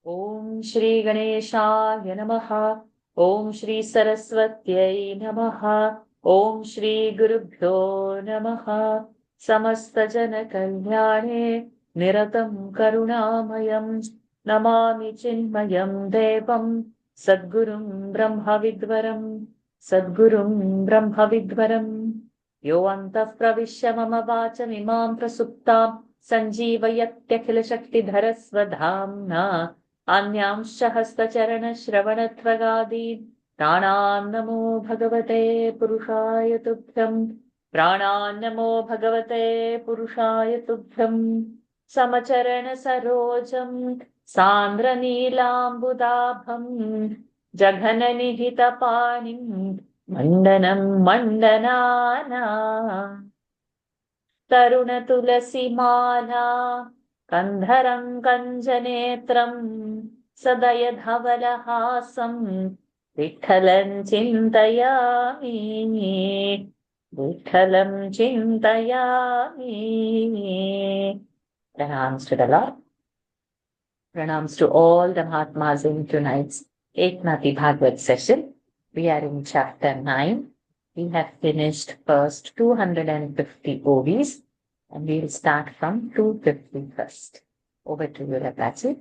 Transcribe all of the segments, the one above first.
Om Shri Ganeshaya Namaha. Om Shri Saraswatyai Namaha. Om Shri Gurubhyo Namaha. Samasta Jana Kalyane Niratam Karunamayam Namami Chinmayam Devam Sadgurum Brahma Vidvaram Sadgurum Brahma Vidvaram Yo Antah Pravishya Mama Vacham Imam Prasuptam Sanjeevayatyakhila Shakti Dharasvadhamna अन्यांश्च हस्तचरणश्रवणत्वगादीन् प्राणान्नमो भगवते पुरुषाय तुभ्यम् प्राणान्नमो भगवते पुरुषाय तुभ्यम् समचरणसरोजम् सान्द्रनीलाम्बुदाभम् जघननिहितपाणिम् मण्डनम् मण्डनाना तरुणतुलसीमाला कन्धरं कञ्जनेत्रं सदयधवलहासं विठ्ठलं चिन्तयामि विठ्ठलं चिन्तयामि. Pranams to the Lord. Pranams to all the Mahatmas in tonight's Eknathi Bhagawat session. We are in chapter 9. We have finished first 250 Ovis. And we'll start from 250 first. Over to you, Eknathi.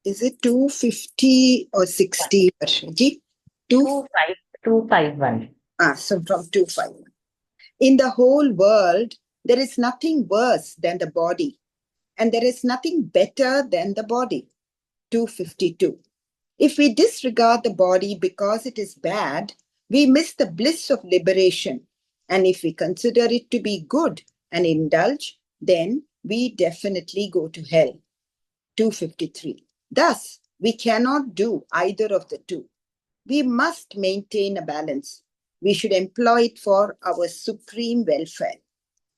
Is it 250 or 60, Varshaji? 251. So from 251. In the whole world, there is nothing worse than the body, and there is nothing better than the body. 252. If we disregard the body because it is bad, we miss the bliss of liberation. And if we consider it to be good and indulge, then we definitely go to hell. 253. Thus, we cannot do either of the two. We must maintain a balance. We should employ it for our supreme welfare.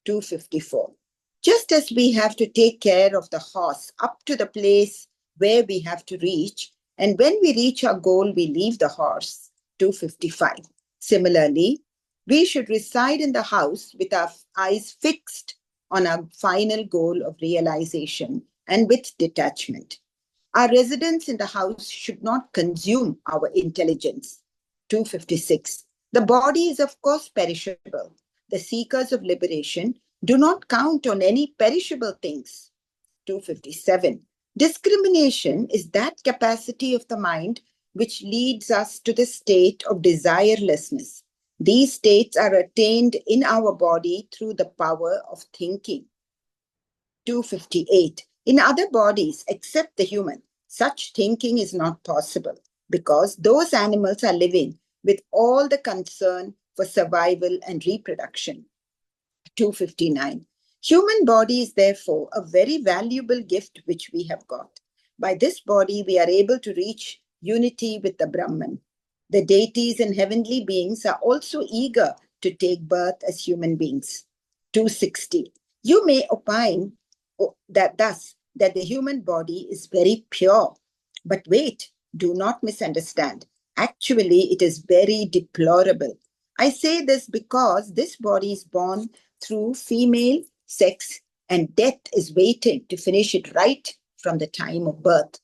254. Just as we have to take care of the horse up to the place where we have to reach, and when we reach our goal, we leave the horse. 255. Similarly, we should reside in the house with our eyes fixed on our final goal of realization and with detachment. Our residence in the house should not consume our intelligence. 256. The body is, of course, perishable. The seekers of liberation do not count on any perishable things. 257. Discrimination is that capacity of the mind which leads us to the state of desirelessness. These states are attained in our body through the power of thinking. 258. In other bodies, except the human, such thinking is not possible because those animals are living with all the concern for survival and reproduction. 259. Human body is therefore a very valuable gift which we have got. By this body, we are able to reach unity with the Brahman. The deities and heavenly beings are also eager to take birth as human beings. 260. You may opine that the human body is very pure. But wait, do not misunderstand. Actually, it is very deplorable. I say this because this body is born through female sex and death is waiting to finish it right from the time of birth.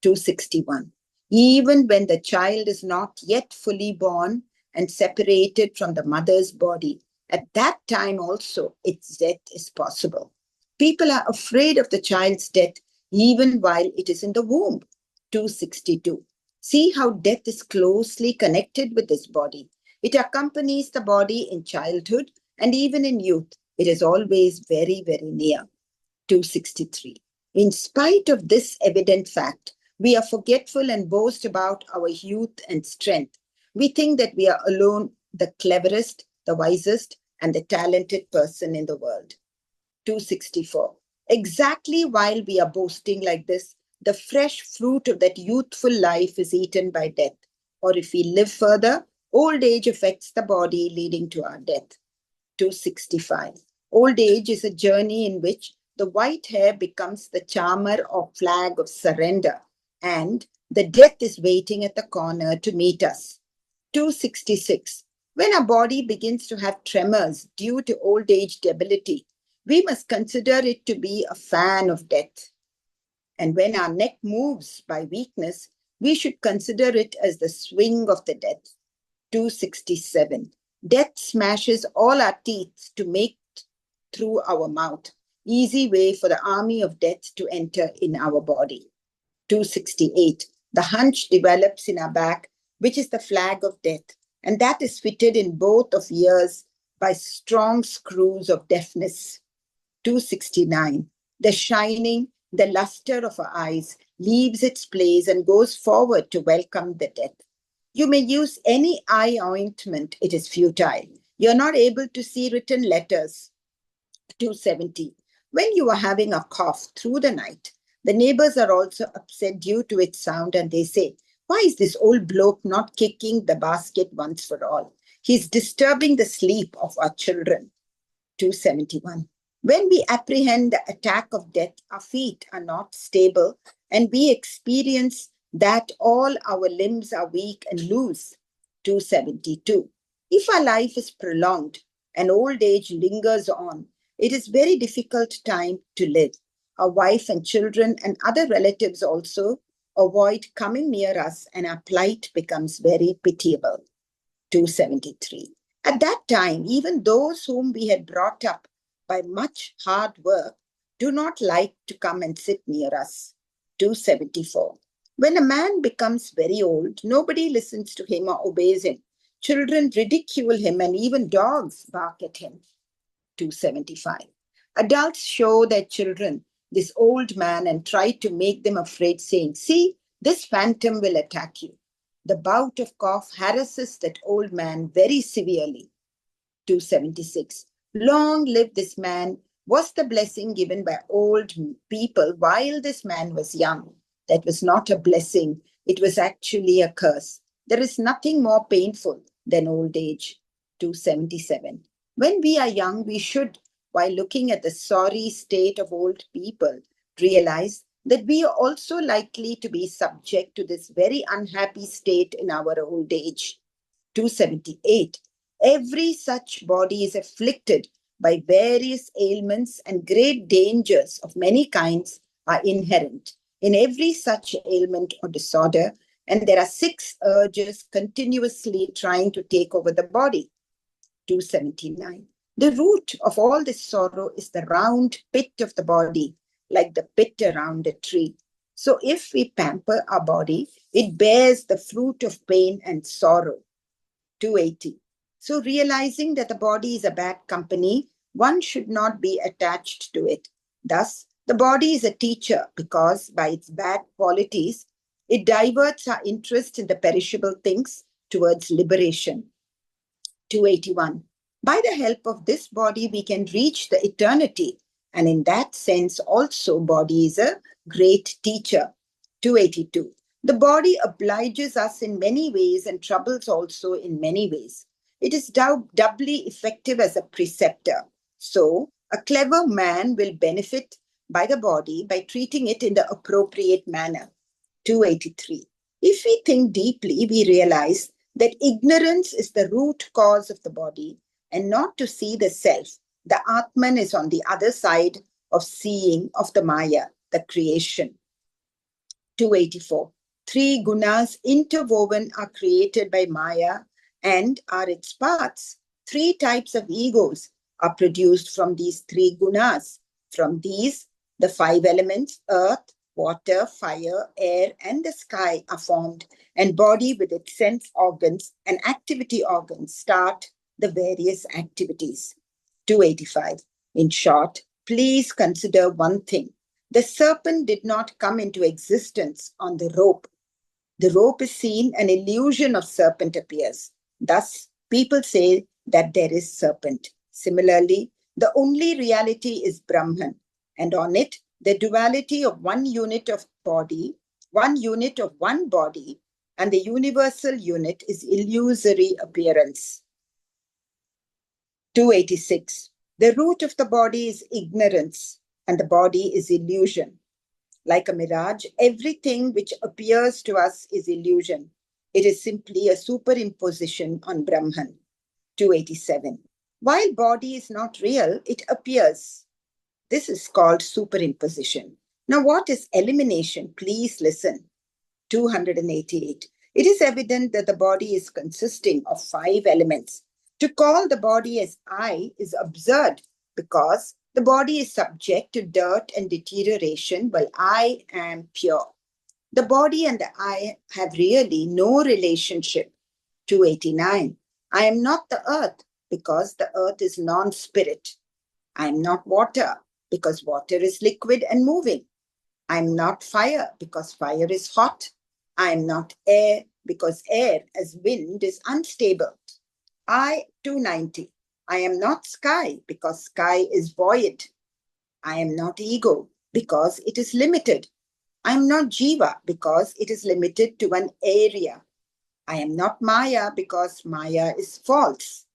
261. Even when the child is not yet fully born and separated from the mother's body, at that time also its death is possible. People are afraid of the child's death even while it is in the womb. 262. See how death is closely connected with this body. It accompanies the body in childhood and even in youth. It is always very, very near. 263. In spite of this evident fact, we are forgetful and boast about our youth and strength. We think that we are alone the cleverest, the wisest, and the talented person in the world. 264. Exactly while we are boasting like this, the fresh fruit of that youthful life is eaten by death. Or if we live further, old age affects the body, leading to our death. 265. Old age is a journey in which the white hair becomes the charmer or flag of surrender, and the death is waiting at the corner to meet us. 266. When our body begins to have tremors due to old age debility, we must consider it to be a fan of death. And when our neck moves by weakness, we should consider it as the swing of the death. 267. Death smashes all our teeth to make through our mouth. Easy way for the army of death to enter in our body. 268. The hunch develops in our back, which is the flag of death, and that is fitted in both of ears by strong screws of deafness. 269. The shining, the luster of our eyes leaves its place and goes forward to welcome the death. You may use any eye ointment, it is futile. You're not able to see written letters. 270. When you are having a cough through the night, the neighbors are also upset due to its sound, and they say, "Why is this old bloke not kicking the basket once for all? He's disturbing the sleep of our children." 271. When we apprehend the attack of death, our feet are not stable, and we experience that all our limbs are weak and loose. 272. If our life is prolonged and old age lingers on, it is very difficult time to live. Our wife and children and other relatives also avoid coming near us, and our plight becomes very pitiable. 273. At that time, even those whom we had brought up by much hard work do not like to come and sit near us. 274. When a man becomes very old, nobody listens to him or obeys him. Children ridicule him, and even dogs bark at him. 275. Adults show their children this old man and try to make them afraid, saying, "See, this phantom will attack you." The bout of cough harasses that old man very severely. 276. Long live this man was the blessing given by old people while this man was young. That was not a blessing, it was actually a curse. There is nothing more painful than old age. 277. When we are young, we should, while looking at the sorry state of old people, realize that we are also likely to be subject to this very unhappy state in our old age. 278. Every such body is afflicted by various ailments, and great dangers of many kinds are inherent in every such ailment or disorder, and there are 6 urges continuously trying to take over the body. 279. The root of all this sorrow is the round pit of the body, like the pit around a tree. So if we pamper our body, it bears the fruit of pain and sorrow. 280. So realizing that the body is a bad company, one should not be attached to it. Thus, the body is a teacher because by its bad qualities, it diverts our interest in the perishable things towards liberation. 281. By the help of this body, we can reach the eternity. And in that sense, also, body is a great teacher. 282. The body obliges us in many ways and troubles also in many ways. It is doubly effective as a preceptor. So, a clever man will benefit by the body by treating it in the appropriate manner. 283. If we think deeply, we realize that ignorance is the root cause of the body, and not to see the self. The Atman is on the other side of seeing of the Maya, the creation. 284. 3 gunas interwoven are created by Maya and are its parts. 3 types of egos are produced from these 3 gunas. From these, the 5 elements, earth, water, fire, air, and the sky are formed, and body with its sense organs and activity organs start the various activities. 285. In short, please consider one thing. The serpent did not come into existence on the rope. The rope is seen, an illusion of serpent appears. Thus, people say that there is serpent. Similarly, the only reality is Brahman, and on it, the duality of one unit of body, one unit of one body, and the universal unit is illusory appearance. 286. The root of the body is ignorance, and the body is illusion. Like a mirage, everything which appears to us is illusion. It is simply a superimposition on Brahman. 287. While body is not real, it appears. This is called superimposition. Now, what is elimination? Please listen. 288. It is evident that the body is consisting of 5 elements. To call the body as I is absurd because the body is subject to dirt and deterioration while I am pure. The body and the I have really no relationship. 289. I am not the earth because the earth is non-spirit. I am not water because water is liquid and moving. I am not fire because fire is hot. I am not air because air as wind is unstable. 290. I am not sky because sky is void. I am not ego because it is limited. I am not jiva because it is limited to an area. I am not Maya because Maya is false.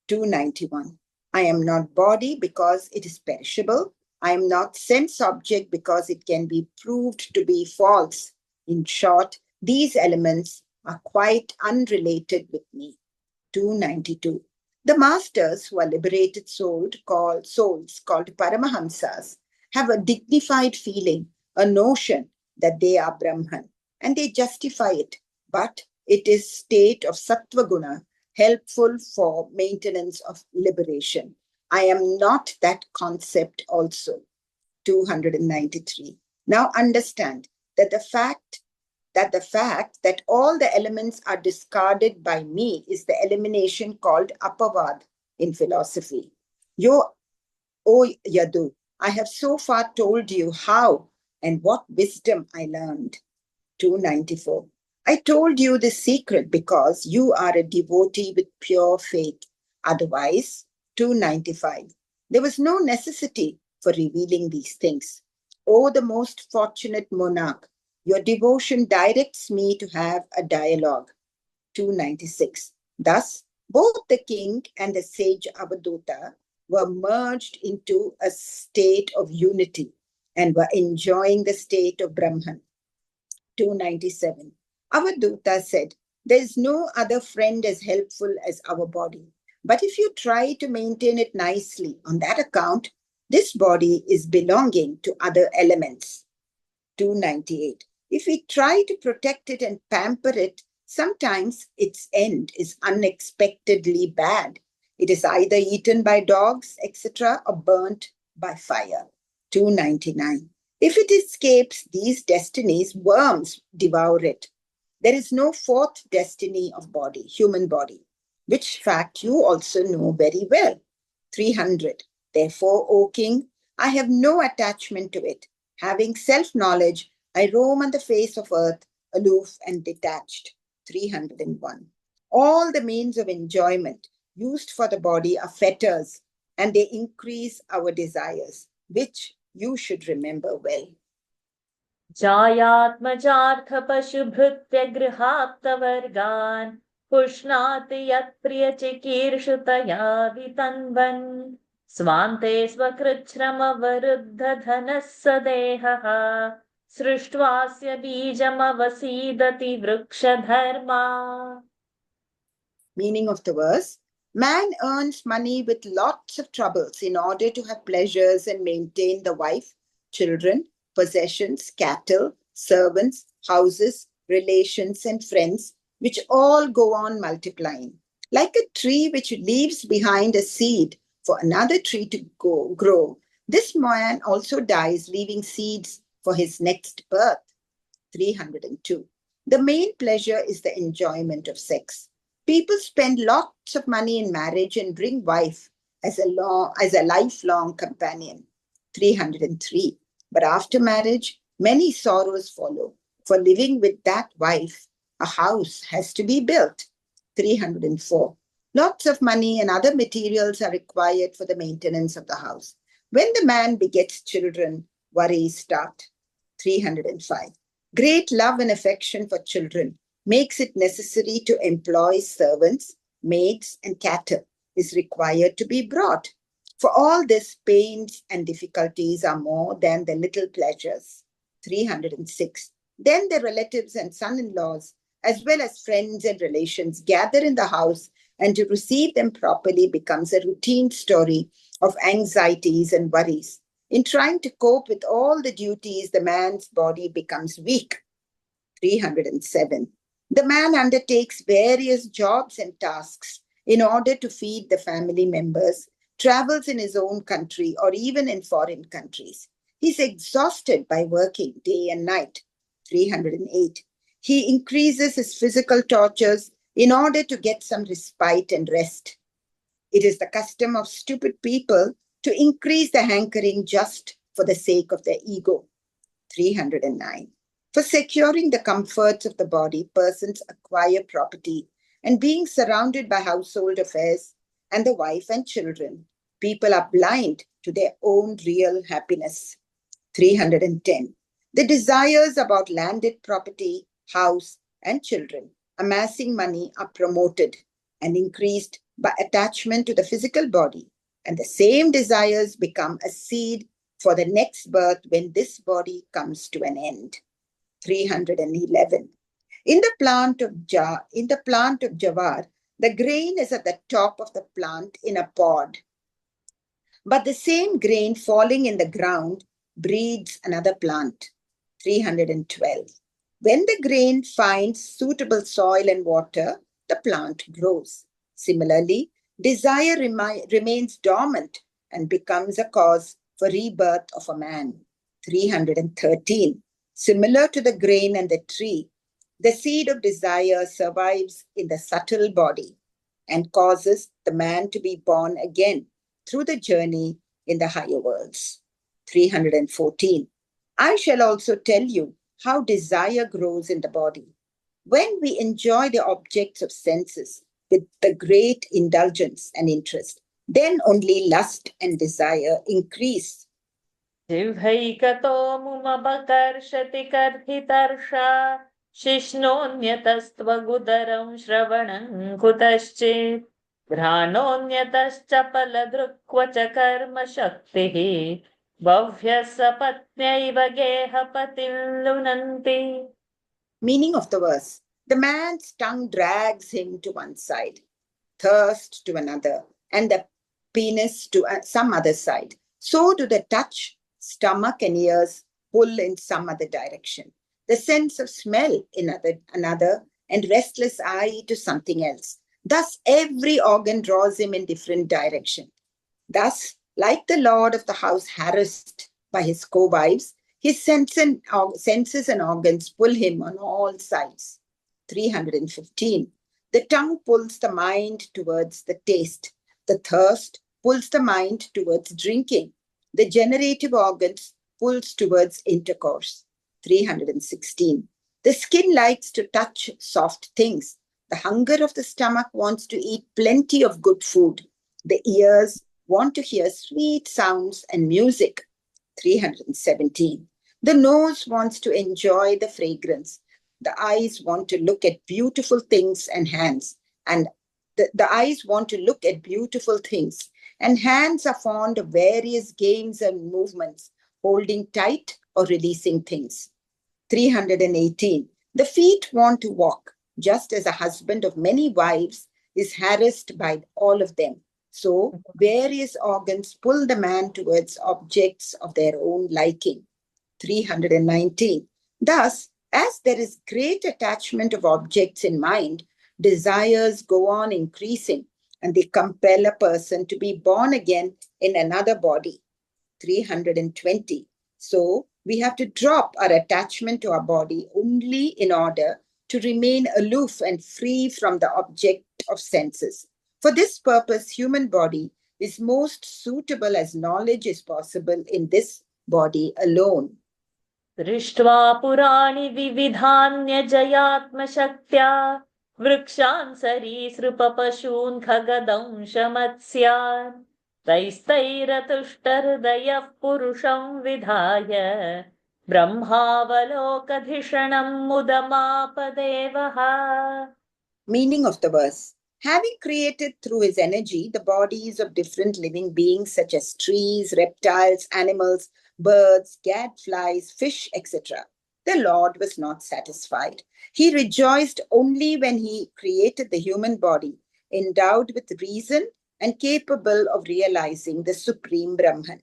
291. I am not body because it is perishable. I am not sense object because it can be proved to be false. In short, these elements are quite unrelated with me. 292. The masters who are liberated souls called Paramahamsas have a dignified feeling, a notion that they are Brahman, and they justify it. But it is state of Sattva Guna, helpful for maintenance of liberation. I am not that concept also. 293. Now understand that the fact that all the elements are discarded by me is the elimination called apavad in philosophy. O Yadu, I have so far told you how and what wisdom I learned. 294. I told you this secret because you are a devotee with pure faith. Otherwise, 295. There was no necessity for revealing these things. O the most fortunate monarch, your devotion directs me to have a dialogue. 296. Thus, both the king and the sage Avaduta were merged into a state of unity and were enjoying the state of Brahman. 297. Avaduta said, there is no other friend as helpful as our body. But if you try to maintain it nicely, on that account, this body is belonging to other elements. 298. If we try to protect it and pamper it, sometimes its end is unexpectedly bad. It is either eaten by dogs, etc., or burnt by fire. 299. If it escapes these destinies, worms devour it. There is no fourth destiny of body, human body, which fact you also know very well. 300. Therefore, O king, I have no attachment to it. Having self-knowledge, I roam on the face of earth, aloof and detached. 301. All the means of enjoyment used for the body are fetters, and they increase our desires, which you should remember well. जायात्मजार्थपशुभृत्यगृहाप्तवर्गान् पुष्णाति यत्प्रियचिकीर्षुतया वितन्वन् स्वान्ते स्वकृच्छ्रमवरुद्धधनः स देहः सृष्ट्वास्य बीजमवसीदति वृक्षधर्मा. Meaning of the verse: man earns money with lots of troubles in order to have pleasures and maintain the wife, children, possessions, cattle, servants, houses, relations, and friends, which all go on multiplying. Like a tree which leaves behind a seed for another tree to grow, this man also dies, leaving seeds for his next birth. 302. The main pleasure is the enjoyment of sex. People spend lots of money in marriage and bring wife as a lifelong companion. 303. But after marriage, many sorrows follow. For living with that wife, a house has to be built. 304. Lots of money and other materials are required for the maintenance of the house. When the man begets children, worries start. 305. Great love and affection for children makes it necessary to employ servants, maids, and cattle is required to be brought. For all this, pains and difficulties are more than the little pleasures. 306. Then the relatives and son-in-laws, as well as friends and relations, gather in the house, and to receive them properly becomes a routine story of anxieties and worries. In trying to cope with all the duties, the man's body becomes weak. 307. The man undertakes various jobs and tasks in order to feed the family members, travels in his own country or even in foreign countries. He's exhausted by working day and night. 308. He increases his physical tortures in order to get some respite and rest. It is the custom of stupid people to increase the hankering just for the sake of their ego. 309. For securing the comforts of the body, persons acquire property, and being surrounded by household affairs and the wife and children, people are blind to their own real happiness. 310. The desires about landed property, house, and children, amassing money, are promoted and increased by attachment to the physical body, and the same desires become a seed for the next birth when this body comes to an end. 311. In the plant of jawar, the grain is at the top of the plant in a pod. But the same grain falling in the ground breeds another plant. 312. When the grain finds suitable soil and water, the plant grows. Similarly, desire remains dormant and becomes a cause for rebirth of a man. 313. Similar to the grain and the tree, the seed of desire survives in the subtle body and causes the man to be born again through the journey in the higher worlds. 314. I shall also tell you how desire grows in the body. When we enjoy the objects of senses with the great indulgence and interest, then only lust and desire increase. जिह्वैकतो मुमबकर्षति कर्हितर्षा शिष्णोऽन्यतस्त्वगुदरं श्रवणं कुतश्चित् घ्राणोऽन्यतश्चपलदृक् च कर्म शक्तिः बह्व्यः सपत्न्यैव गेहपतिं लुनन्ति. Meaning of the verse: the man's tongue drags him to one side, thirst to another, and the penis to some other side. So do the touch, stomach, and ears pull in some other direction. The sense of smell in another, and restless eye to something else. Thus, every organ draws him in different direction. Thus, like the lord of the house harassed by his co-wives, his senses and organs pull him on all sides. 315. The tongue pulls the mind towards the taste. The thirst pulls the mind towards drinking. The generative organs pulls towards intercourse. 316. The skin likes to touch soft things. The hunger of the stomach wants to eat plenty of good food. The ears want to hear sweet sounds and music. 317. The nose wants to enjoy the fragrance. The eyes want to look at beautiful things and hands. And the eyes want to look at beautiful things. And hands are fond of various games and movements, holding tight or releasing things. 318. The feet want to walk, just as a husband of many wives is harassed by all of them. So various organs pull the man towards objects of their own liking. 319. Thus, as there is great attachment of objects in mind, desires go on increasing and they compel a person to be born again in another body. 320. So, we have to drop our attachment to our body only in order to remain aloof and free from the object of senses. For this purpose, human body is most suitable as knowledge is possible in this body alone. दृष्ट्वा पुराणि विविधान्यजयात्मशक्त्या वृक्षान् सरीसृपपशून् खगदंशमत्स्यान् तैस्तैरतुष्टहृदयः पुरुषं विधाय ब्रह्मावलोकधिषणं मुदमापदेवः. Meaning of the verse: having created through his energy the bodies of different living beings such as trees, reptiles, animals, birds, gadflies, fish, etc., the Lord was not satisfied. He rejoiced only when he created the human body, endowed with reason and capable of realizing the Supreme Brahman.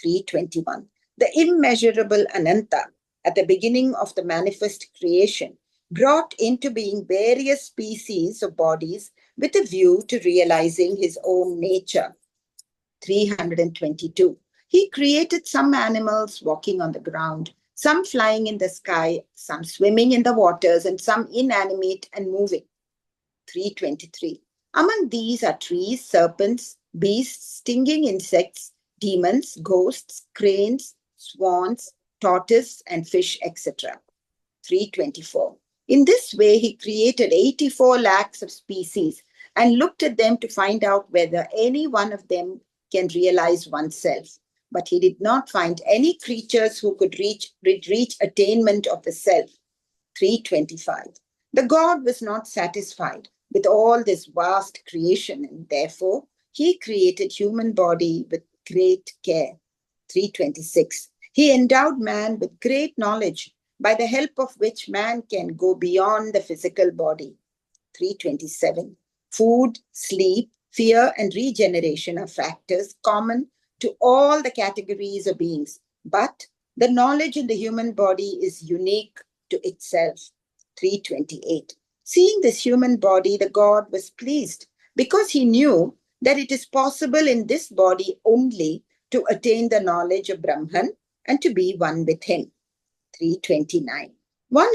321. The immeasurable Ananta, at the beginning of the manifest creation, brought into being various species of bodies with a view to realizing his own nature. 322. He created some animals walking on the ground, some flying in the sky, some swimming in the waters, and some inanimate and moving. 323. Among these are trees, serpents, beasts, stinging insects, demons, ghosts, cranes, swans, tortoise, and fish, etc. 324. In this way, he created 84 lakhs of species and looked at them to find out whether any one of them can realize oneself. But he did not find any creatures who could reach attainment of the self. 325. The God was not satisfied with all this vast creation, and therefore he created human body with great care. 326. He endowed man with great knowledge, by the help of which man can go beyond the physical body. 327. Food, sleep, fear, and regeneration are factors common to all the categories of beings, but the knowledge in the human body is unique to itself. 328. Seeing this human body, the God was pleased because he knew that it is possible in this body only to attain the knowledge of Brahman and to be one with him. 329. One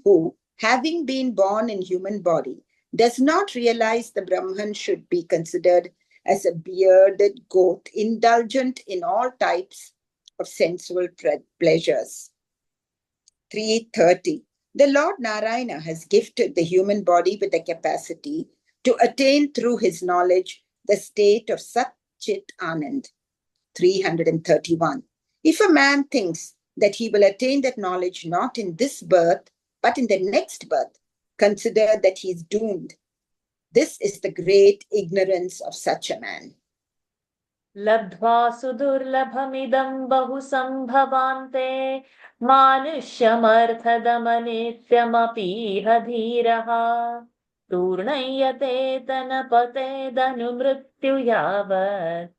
who, having been born in human body, does not realize the Brahman should be considered as a bearded goat, indulgent in all types of sensual pleasures. 330. The Lord Narayana has gifted the human body with the capacity to attain through his knowledge the state of Sat Chit Anand. 331. If a man thinks that he will attain that knowledge not in this birth, but in the next birth, consider that he is doomed. This is the great ignorance of such a man. Labdhva sudurlabhamidam bahu sambhavante manushyamarthadamanityamapi hadhiraha turnayate tanapate danumrityu yavat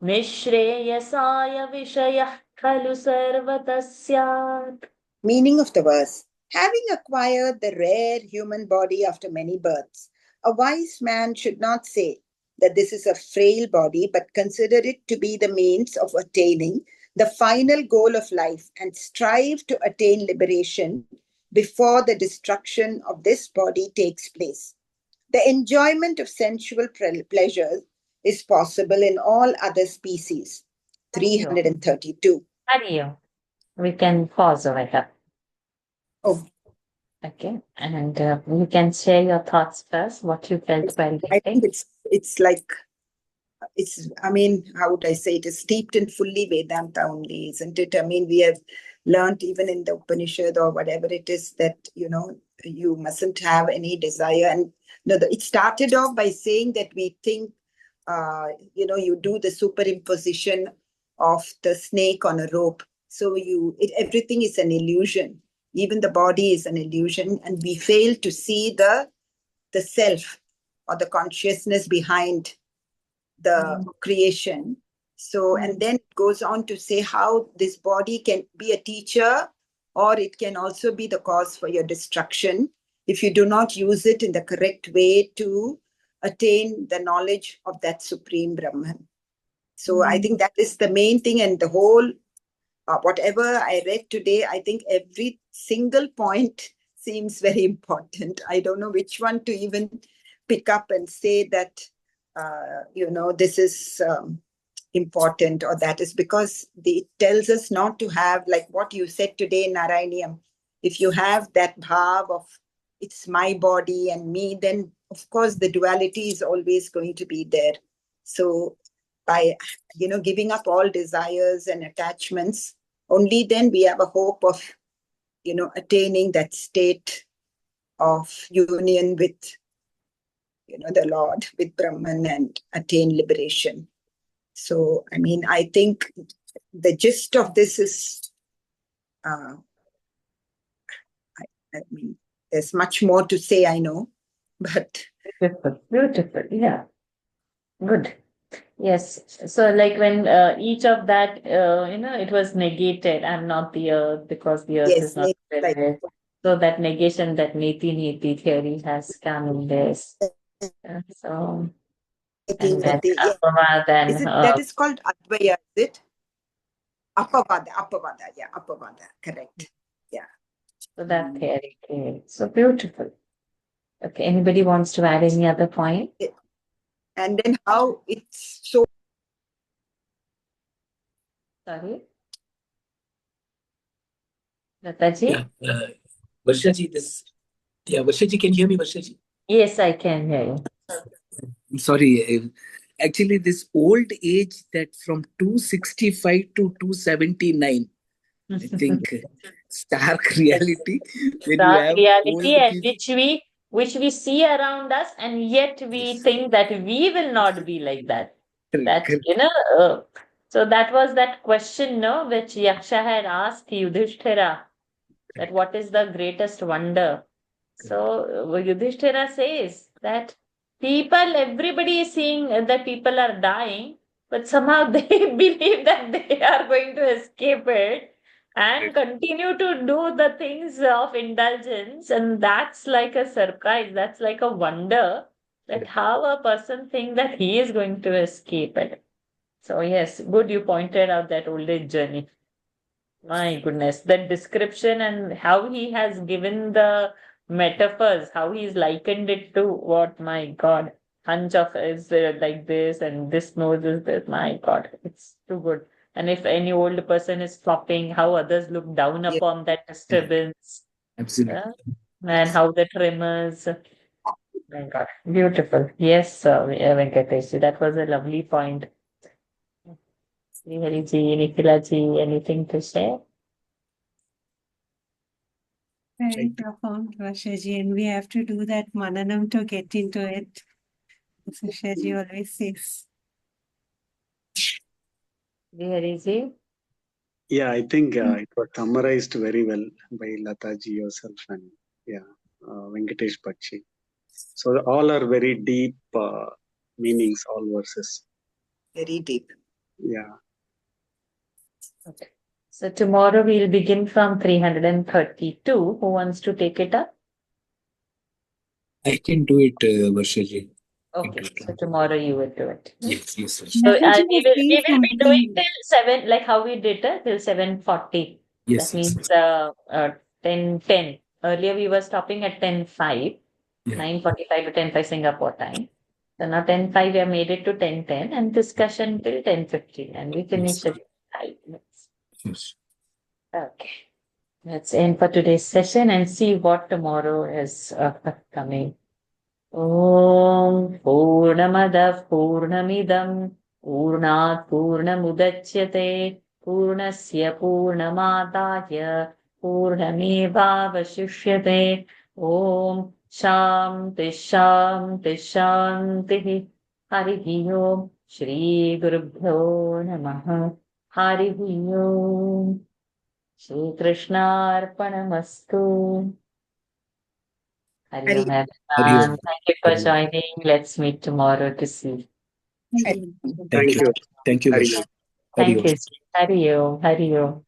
nishreyasaya vishayah khalu sarvatasyat. Meaning of the verse. Having acquired the rare human body after many births, a wise man should not say that this is a frail body, but consider it to be the means of attaining the final goal of life and strive to attain liberation before the destruction of this body takes place. The enjoyment of sensual pleasures is possible in all other species. 332. Hariyo. We can pause over here. Oh, okay. And you can share your thoughts first, what you felt while reading. I think it's like, I mean, how would I say, it is steeped in fully Vedanta only, isn't it? I mean, we have learned even in the Upanishad or whatever it is that, you mustn't have any desire. And it started off by saying that we think, you do the superimposition of the snake on a rope. So everything is an illusion. Even the body is an illusion, and we fail to see the self or the consciousness behind the creation. So, and then it goes on to say how this body can be a teacher, or it can also be the cause for your destruction if you do not use it in the correct way to attain the knowledge of that supreme Brahman. So I think that is the main thing, and the whole whatever I read today, I think every single point seems very important. I don't know which one to even pick up and say that, this is important, or that is, because it tells us not to have, like what you said today, Narayaniam. If you have that bhav of it's my body and me, then of course the duality is always going to be there. So by, giving up all desires and attachments, only then we have a hope of, attaining that state of union with, the Lord, with Brahman, and attain liberation. So, I mean, I think the gist of this is, I mean, there's much more to say, I know, but... Beautiful, beautiful, yeah. Good. Yes. So like when each of that, it was negated. I'm not the earth because the earth is Yes, not like spirit. So that negation, that neti theory has come in this. So, and negating then that they, yeah. Apavad Is and it that is called Advaya, is it? Apavada, yeah, Apavada, correct. Yeah. so that theory came. So beautiful. Okay. Anybody wants to add any other point? And then how it's so Sorry, Lataji? Yeah, Varshaji, Varshaji, can you hear me, Varshaji? Yes, I can hear you. I'm sorry. Actually, this old age that from 265 to 279, I think stark reality when you Dark have reality, old and people. which we see around us, and yet we Yes, think that we will not be like that. correct, That correct. so that was that question, no, which Yaksha had asked Yudhishthira, that what is the greatest wonder? So Yudhishthira says that everybody is seeing that people are dying, but somehow they believe that they are going to escape it and Correct. continue to do the things of indulgence. And that's like a surprise. That's like a wonder that Correct. how a person think that he is going to escape it. So yes, good you pointed out that old age journey. My goodness, that description and how he has given the metaphors, how he's likened it to what, my God, hunch of is like this and this nose is this. My God, it's too good. And if any old person is flopping, how others look down yeah, upon that Correct. disturbance, Absolutely. uh, and how the tremors. My God, beautiful. Yes, Venkatesh, that was a lovely point. Srihariji, Nikhila anything to share? Very profound, Vashaji, and we have to do that mananam to get into it. As Vashaji always says. Srihariji? Yeah, I think it was summarized very well by Lataji yourself and Venkatesh Bakshi. So all are very deep meanings, all verses. very deep. Yeah. Okay. So tomorrow we'll begin from 332. Who wants to take it up? I can do it, Varshaji. Okay, so tomorrow you will do it. Yes, yes, sir. So Lataji we was will saying be doing something. till 7, like how we did it, till 7:40. Yes, That yes, means yes. 10:10. Earlier we were stopping at 10:05, Yeah. 9:45 to 10:05 Singapore time. So now 10:05 we have made it to 10:10 and discussion till 10:15 and we finish Yes. at 5 minutes. Yes. Okay. Let's end for today's session and see what tomorrow is coming. Om Purnamadah Purnamidam Purnat Purnamudachyate Purnasya Purnamadaya Purnamevavashishyate Om Shanti Shanti Shanti Harihi Om Shri Gurubhyo Namaha Harihi Om Shri Krishnarpanamastu. Hari Om, Hari Hari everyone. Om. Thank you for Hari Om. joining. Let's meet tomorrow to see. Thank you. Thank you. you. Thank you, Hari Varshaji. Hari Thank Om. you. Hari Om. Hari Om.